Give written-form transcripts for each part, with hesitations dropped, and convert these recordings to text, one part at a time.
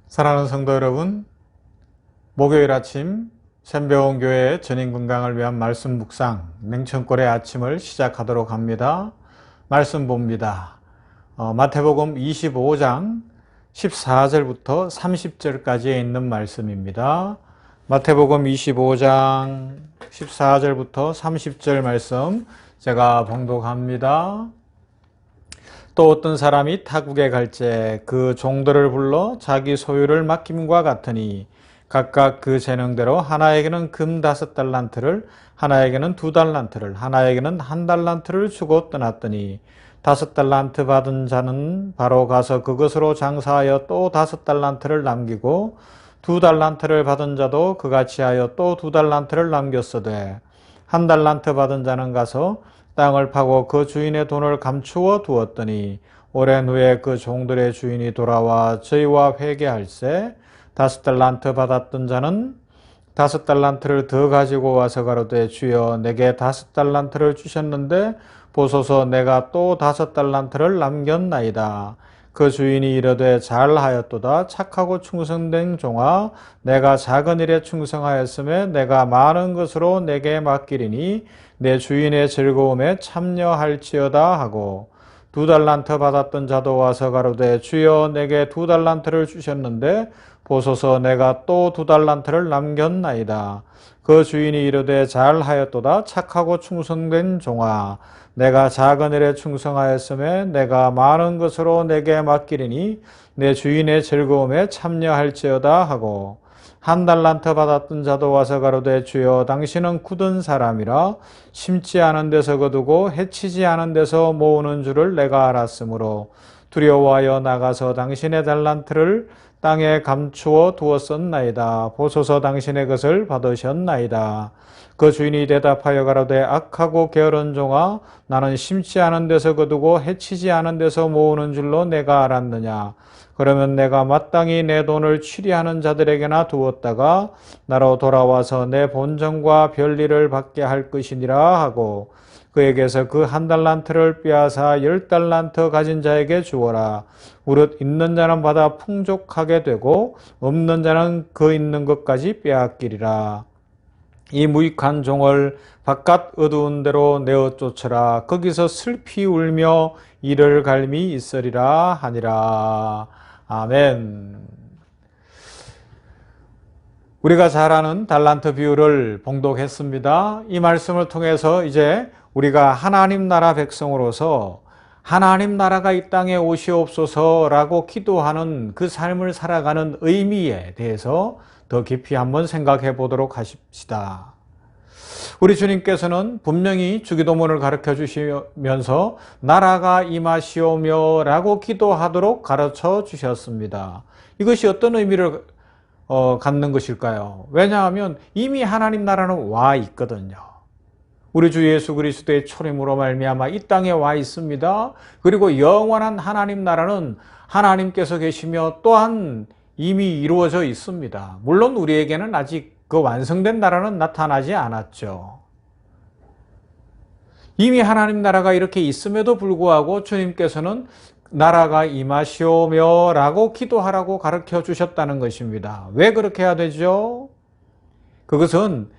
사랑하는 성도 여러분, 목요일 아침 샘배원교회 전인 건강을 위한 말씀 묵상 냉천골의 아침을 시작하도록 합니다. 말씀 봅니다. 마태복음 25장 14절부터 30절까지에 있는 말씀입니다. 마태복음 25장 14절부터 30절 말씀 제가 봉독합니다. 또 어떤 사람이 타국에 갈제 그 종들을 불러 자기 소유를 맡김과 같으니 각각 그 재능대로 하나에게는 금 5달란트를 하나에게는 2달란트를 하나에게는 1달란트를 주고 떠났더니 5달란트 받은 자는 바로 가서 그것으로 장사하여 또 5달란트를 남기고 2달란트를 받은 자도 그같이 하여 또 2달란트를 남겼으되 1달란트 받은 자는 가서 땅을 파고 그 주인의 돈을 감추어 두었더니 오랜 후에 그 종들의 주인이 돌아와 저희와 회개할세 5달란트 받았던 자는 5달란트를 더 가지고 와서 가로되 주여 내게 5달란트를 주셨는데 보소서 내가 또 5달란트를 남겼나이다. 그 주인이 이르되 잘하였도다. 착하고 충성된 종아 내가 작은 일에 충성하였음에 내가 많은 것으로 내게 맡기리니 내 주인의 즐거움에 참여할지어다 하고 2달란트 받았던 자도 와서 가로되 주여 내게 2달란트를 주셨는데 보소서 내가 또 2달란트를 남겼나이다. 그 주인이 이르되 잘하였도다. 착하고 충성된 종아 내가 작은 일에 충성하였음에 내가 많은 것으로 내게 맡기리니 내 주인의 즐거움에 참여할지어다 하고 1달란트 받았던 자도 와서 가로되 주여 당신은 굳은 사람이라 심지 않은 데서 거두고 해치지 않은 데서 모으는 줄을 내가 알았으므로 두려워하여 나가서 당신의 달란트를 땅에 감추어 두었었나이다. 보소서 당신의 것을 받으셨나이다. 그 주인이 대답하여 가로되 악하고 게으른 종아 나는 심지 않은 데서 거두고 해치지 않은 데서 모으는 줄로 내가 알았느냐. 그러면 내가 마땅히 내 돈을 취리하는 자들에게나 두었다가 나로 돌아와서 내 본전과 별일을 받게 할 것이니라 하고 그에게서 그 1달란트를 빼앗아 10달란트 가진 자에게 주어라. 무릇 있는 자는 받아 풍족하게 되고 없는 자는 그 있는 것까지 빼앗기리라. 이 무익한 종을 바깥 어두운 데로 내어 쫓으라. 거기서 슬피 울며 이를 갈미 있으리라 하니라. 아멘. 우리가 잘 아는 달란트 비유를 봉독했습니다. 이 말씀을 통해서 이제 우리가 하나님 나라 백성으로서 하나님 나라가 이 땅에 오시옵소서라고 기도하는 그 삶을 살아가는 의미에 대해서 더 깊이 한번 생각해 보도록 하십시다. 우리 주님께서는 분명히 주기도문을 가르쳐 주시면서 나라가 임하시오며 라고 기도하도록 가르쳐 주셨습니다. 이것이 어떤 의미를 갖는 것일까요? 왜냐하면 이미 하나님 나라는 와 있거든요. 우리 주 예수 그리스도의 초림으로 말미암아 이 땅에 와 있습니다. 그리고 영원한 하나님 나라는 하나님께서 계시며 또한 이미 이루어져 있습니다. 물론 우리에게는 아직 그 완성된 나라는 나타나지 않았죠. 이미 하나님 나라가 이렇게 있음에도 불구하고 주님께서는 나라가 임하시오며 라고 기도하라고 가르쳐 주셨다는 것입니다. 왜 그렇게 해야 되죠? 그것은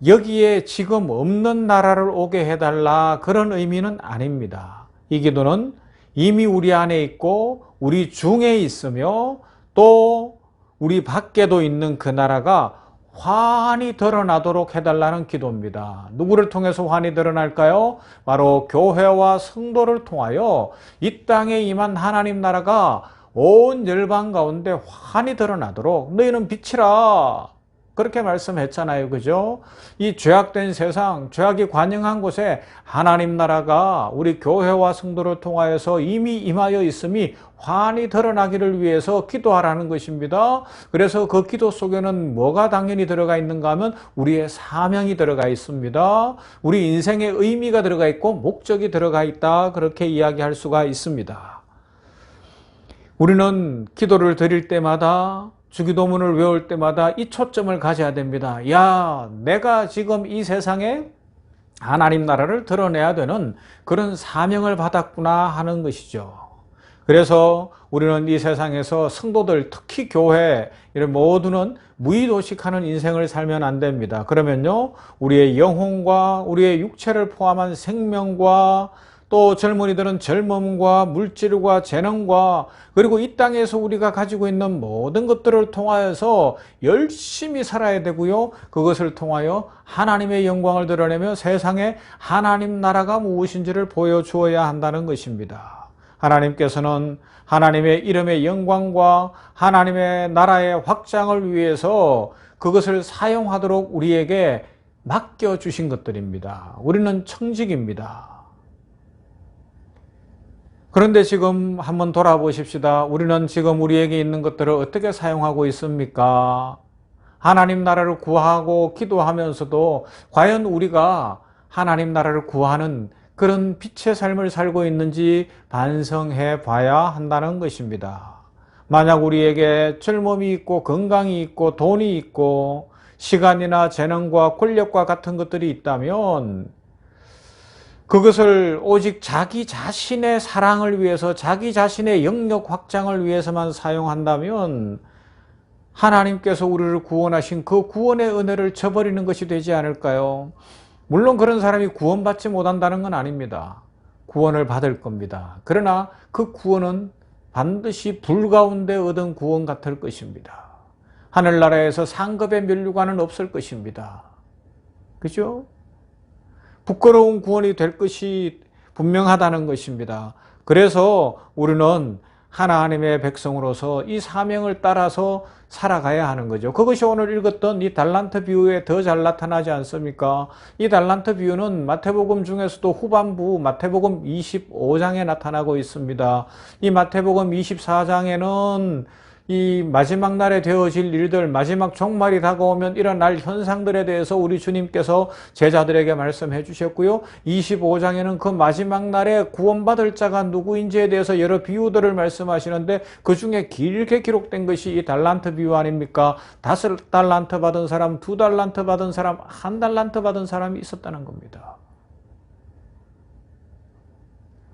여기에 지금 없는 나라를 오게 해달라 그런 의미는 아닙니다. 이 기도는 이미 우리 안에 있고 우리 중에 있으며 또 우리 밖에도 있는 그 나라가 환히 드러나도록 해달라는 기도입니다. 누구를 통해서 환히 드러날까요? 바로 교회와 성도를 통하여 이 땅에 임한 하나님 나라가 온 열방 가운데 환히 드러나도록 너희는 빛이라 그렇게 말씀했잖아요. 그죠? 이 죄악된 세상, 죄악이 관영한 곳에 하나님 나라가 우리 교회와 성도를 통하여서 이미 임하여 있음이 환히 드러나기를 위해서 기도하라는 것입니다. 그래서 그 기도 속에는 뭐가 당연히 들어가 있는가 하면 우리의 사명이 들어가 있습니다. 우리 인생의 의미가 들어가 있고 목적이 들어가 있다. 그렇게 이야기할 수가 있습니다. 우리는 기도를 드릴 때마다 주기도문을 외울 때마다 이 초점을 가져야 됩니다. 야, 내가 지금 이 세상에 하나님 나라를 드러내야 되는 그런 사명을 받았구나 하는 것이죠. 그래서 우리는 이 세상에서 성도들, 특히 교회 이런 모두는 무의도식하는 인생을 살면 안 됩니다. 그러면요, 우리의 영혼과 우리의 육체를 포함한 생명과 또 젊은이들은 젊음과 물질과 재능과 그리고 이 땅에서 우리가 가지고 있는 모든 것들을 통하여서 열심히 살아야 되고요. 그것을 통하여 하나님의 영광을 드러내며 세상에 하나님 나라가 무엇인지를 보여주어야 한다는 것입니다. 하나님께서는 하나님의 이름의 영광과 하나님의 나라의 확장을 위해서 그것을 사용하도록 우리에게 맡겨주신 것들입니다. 우리는 청직입니다. 그런데 지금 한번 돌아보십시다. 우리는 지금 우리에게 있는 것들을 어떻게 사용하고 있습니까? 하나님 나라를 구하고 기도하면서도 과연 우리가 하나님 나라를 구하는 그런 빛의 삶을 살고 있는지 반성해 봐야 한다는 것입니다. 만약 우리에게 젊음이 있고 건강이 있고 돈이 있고 시간이나 재능과 권력과 같은 것들이 있다면 그것을 오직 자기 자신의 사랑을 위해서 자기 자신의 영역 확장을 위해서만 사용한다면 하나님께서 우리를 구원하신 그 구원의 은혜를 저버리는 것이 되지 않을까요? 물론 그런 사람이 구원받지 못한다는 건 아닙니다. 구원을 받을 겁니다. 그러나 그 구원은 반드시 불 가운데 얻은 구원 같을 것입니다. 하늘나라에서 상급의 면류관은 없을 것입니다. 그죠? 부끄러운 구원이 될 것이 분명하다는 것입니다. 그래서 우리는 하나님의 백성으로서 이 사명을 따라서 살아가야 하는 거죠. 그것이 오늘 읽었던 이 달란트 비유에 더 잘 나타나지 않습니까? 이 달란트 비유는 마태복음 중에서도 후반부 마태복음 25장에 나타나고 있습니다. 이 마태복음 24장에는 이 마지막 날에 되어질 일들, 마지막 종말이 다가오면 일어날 현상들에 대해서 우리 주님께서 제자들에게 말씀해 주셨고요. 25장에는 그 마지막 날에 구원받을 자가 누구인지에 대해서 여러 비유들을 말씀하시는데 그 중에 길게 기록된 것이 이 달란트 비유 아닙니까? 5달란트 받은 사람, 2달란트 받은 사람, 1달란트 받은 사람이 있었다는 겁니다.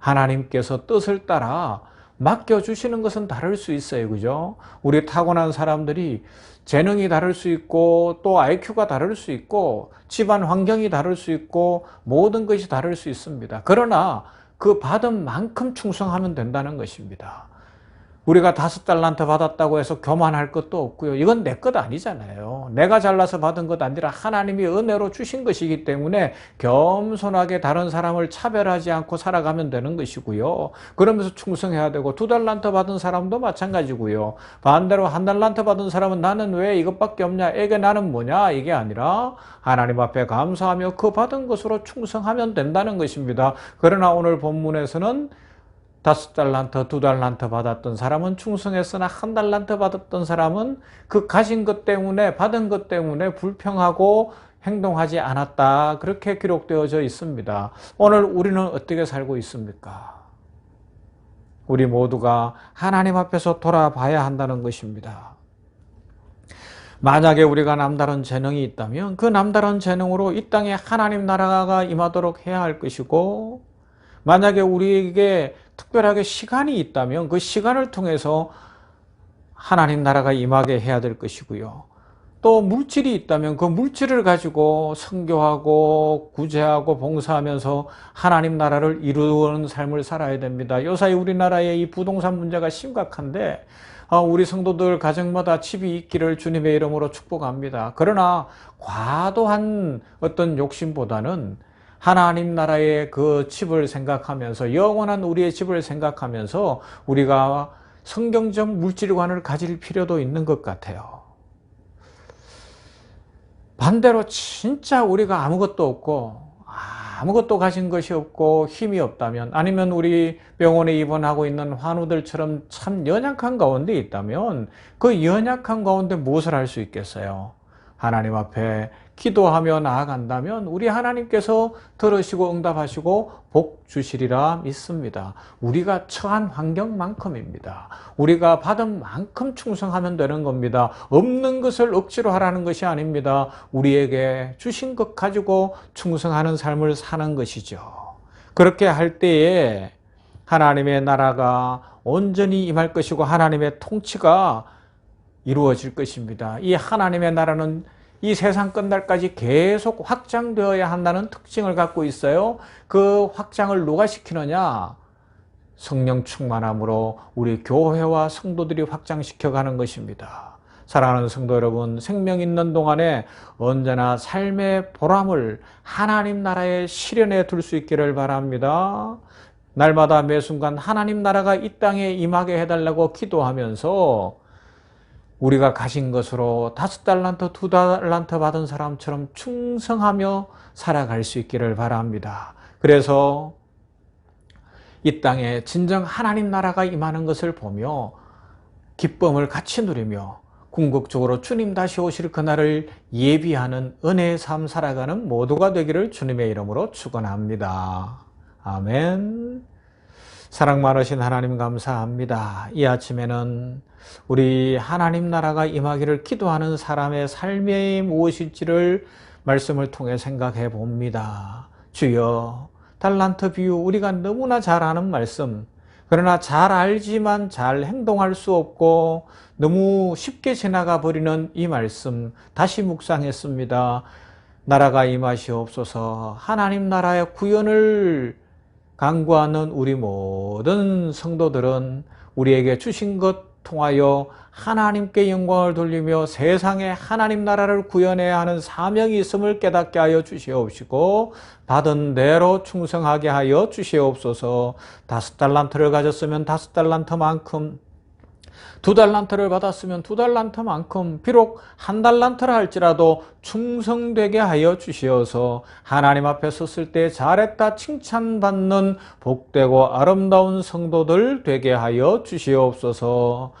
하나님께서 뜻을 따라 맡겨주시는 것은 다를 수 있어요. 그죠? 우리 타고난 사람들이 재능이 다를 수 있고 또 IQ가 다를 수 있고 집안 환경이 다를 수 있고 모든 것이 다를 수 있습니다. 그러나 그 받은 만큼 충성하면 된다는 것입니다. 우리가 5달란트 받았다고 해서 교만할 것도 없고요. 이건 내 것 아니잖아요. 내가 잘나서 받은 것 아니라 하나님이 은혜로 주신 것이기 때문에 겸손하게 다른 사람을 차별하지 않고 살아가면 되는 것이고요. 그러면서 충성해야 되고 2달란트 받은 사람도 마찬가지고요. 반대로 1달란트 받은 사람은 나는 왜 이것밖에 없냐? 이게 나는 뭐냐? 이게 아니라 하나님 앞에 감사하며 그 받은 것으로 충성하면 된다는 것입니다. 그러나 오늘 본문에서는 5달란트, 2달란트 받았던 사람은 충성했으나 1달란트 받았던 사람은 그 가진 것 때문에 받은 것 때문에 불평하고 행동하지 않았다. 그렇게 기록되어져 있습니다. 오늘 우리는 어떻게 살고 있습니까? 우리 모두가 하나님 앞에서 돌아봐야 한다는 것입니다. 만약에 우리가 남다른 재능이 있다면 그 남다른 재능으로 이 땅에 하나님 나라가 임하도록 해야 할 것이고 만약에 우리에게 특별하게 시간이 있다면 그 시간을 통해서 하나님 나라가 임하게 해야 될 것이고요. 또 물질이 있다면 그 물질을 가지고 선교하고 구제하고 봉사하면서 하나님 나라를 이루는 삶을 살아야 됩니다. 요사이 우리나라의 이 부동산 문제가 심각한데 우리 성도들 가정마다 집이 있기를 주님의 이름으로 축복합니다. 그러나 과도한 어떤 욕심보다는 하나님 나라의 그 집을 생각하면서 영원한 우리의 집을 생각하면서 우리가 성경적 물질관을 가질 필요도 있는 것 같아요. 반대로 진짜 우리가 아무것도 없고 아무것도 가진 것이 없고 힘이 없다면 아니면 우리 병원에 입원하고 있는 환우들처럼 참 연약한 가운데 있다면 그 연약한 가운데 무엇을 할 수 있겠어요? 하나님 앞에 기도하며 나아간다면 우리 하나님께서 들으시고 응답하시고 복 주시리라 믿습니다. 우리가 처한 환경만큼입니다. 우리가 받은 만큼 충성하면 되는 겁니다. 없는 것을 억지로 하라는 것이 아닙니다. 우리에게 주신 것 가지고 충성하는 삶을 사는 것이죠. 그렇게 할 때에 하나님의 나라가 온전히 임할 것이고 하나님의 통치가 이루어질 것입니다. 이 하나님의 나라는 이 세상 끝날까지 계속 확장되어야 한다는 특징을 갖고 있어요. 그 확장을 누가 시키느냐? 성령 충만함으로 우리 교회와 성도들이 확장시켜가는 것입니다. 사랑하는 성도 여러분, 생명 있는 동안에 언제나 삶의 보람을 하나님 나라에 실현해 둘 수 있기를 바랍니다. 날마다 매 순간 하나님 나라가 이 땅에 임하게 해달라고 기도하면서 우리가 가진 것으로 5달란트, 2달란트 받은 사람처럼 충성하며 살아갈 수 있기를 바랍니다. 그래서 이 땅에 진정 하나님 나라가 임하는 것을 보며 기쁨을 같이 누리며 궁극적으로 주님 다시 오실 그날을 예비하는 은혜의 삶 살아가는 모두가 되기를 주님의 이름으로 축원합니다. 아멘. 사랑 많으신 하나님 감사합니다. 이 아침에는 우리 하나님 나라가 임하기를 기도하는 사람의 삶이 무엇일지를 말씀을 통해 생각해 봅니다. 주여, 달란트 비유 우리가 너무나 잘 아는 말씀, 그러나 잘 알지만 잘 행동할 수 없고 너무 쉽게 지나가 버리는 이 말씀 다시 묵상했습니다. 나라가 임하시옵소서. 하나님 나라의 구현을 간구하는 우리 모든 성도들은 우리에게 주신 것 통하여 하나님께 영광을 돌리며 세상에 하나님 나라를 구현해야 하는 사명이 있음을 깨닫게 하여 주시옵시고 받은 대로 충성하게 하여 주시옵소서. 5달란트를 가졌으면 5달란트만큼, 2달란트를 받았으면 2달란트만큼, 비록 1달란트라 할지라도 충성되게 하여 주시어서 하나님 앞에 섰을 때 잘했다 칭찬받는 복되고 아름다운 성도들 되게 하여 주시옵소서.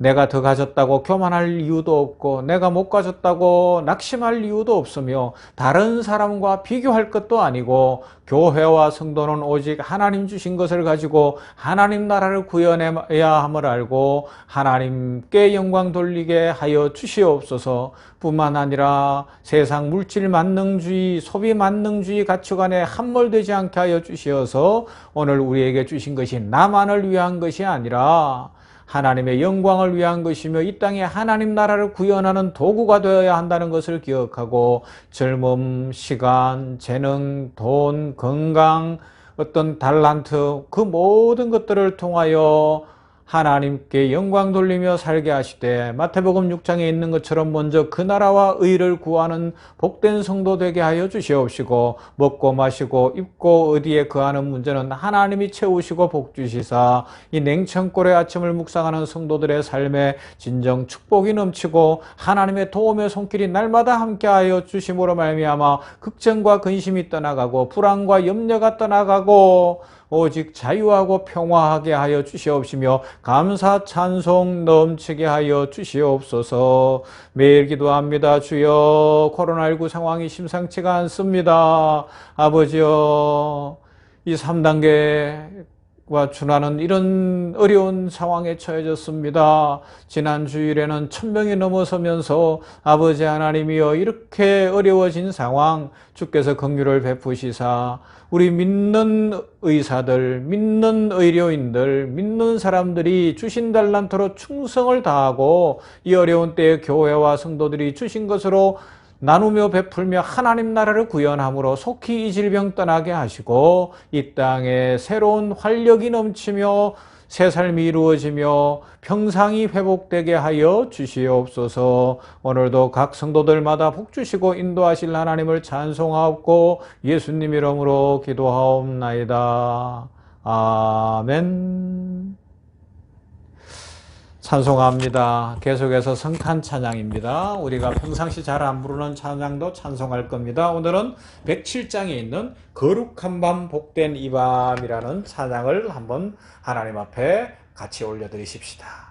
내가 더 가졌다고 교만할 이유도 없고 내가 못 가졌다고 낙심할 이유도 없으며 다른 사람과 비교할 것도 아니고 교회와 성도는 오직 하나님 주신 것을 가지고 하나님 나라를 구현해야 함을 알고 하나님께 영광 돌리게 하여 주시옵소서. 뿐만 아니라 세상 물질 만능주의, 소비 만능주의 가치관에 함몰되지 않게 하여 주시어서 오늘 우리에게 주신 것이 나만을 위한 것이 아니라 하나님의 영광을 위한 것이며 이 땅에 하나님 나라를 구현하는 도구가 되어야 한다는 것을 기억하고 젊음, 시간, 재능, 돈, 건강, 어떤 달란트 그 모든 것들을 통하여 하나님께 영광 돌리며 살게 하시되 마태복음 6장에 있는 것처럼 먼저 그 나라와 의를 구하는 복된 성도 되게 하여 주시옵시고 먹고 마시고 입고 어디에 거하는 문제는 하나님이 채우시고 복 주시사 이 냉천골의 아침을 묵상하는 성도들의 삶에 진정 축복이 넘치고 하나님의 도움의 손길이 날마다 함께하여 주심으로 말미암아 걱정과 근심이 떠나가고 불안과 염려가 떠나가고 오직 자유하고 평화하게 하여 주시옵시며 감사 찬송 넘치게 하여 주시옵소서. 매일 기도합니다. 주여, 코로나19 상황이 심상치가 않습니다. 아버지여, 이 3단계와 준하는 이런 어려운 상황에 처해졌습니다. 지난 주일에는 1000명이 넘어서면서 아버지 하나님이여 이렇게 어려워진 상황 주께서 긍휼을 베푸시사 우리 믿는 의사들, 믿는 의료인들, 믿는 사람들이 주신 달란트로 충성을 다하고 이 어려운 때에 교회와 성도들이 주신 것으로 나누며 베풀며 하나님 나라를 구현함으로 속히 이 질병 떠나게 하시고 이 땅에 새로운 활력이 넘치며 새 삶이 이루어지며 평상이 회복되게 하여 주시옵소서. 오늘도 각 성도들마다 복 주시고 인도하실 하나님을 찬송하옵고 예수님 이름으로 기도하옵나이다. 아멘. 찬송합니다. 계속해서 성탄 찬양입니다. 우리가 평상시 잘 안 부르는 찬양도 찬송할 겁니다. 오늘은 107장에 있는 거룩한 밤 복된 이 밤이라는 찬양을 한번 하나님 앞에 같이 올려드리십시다.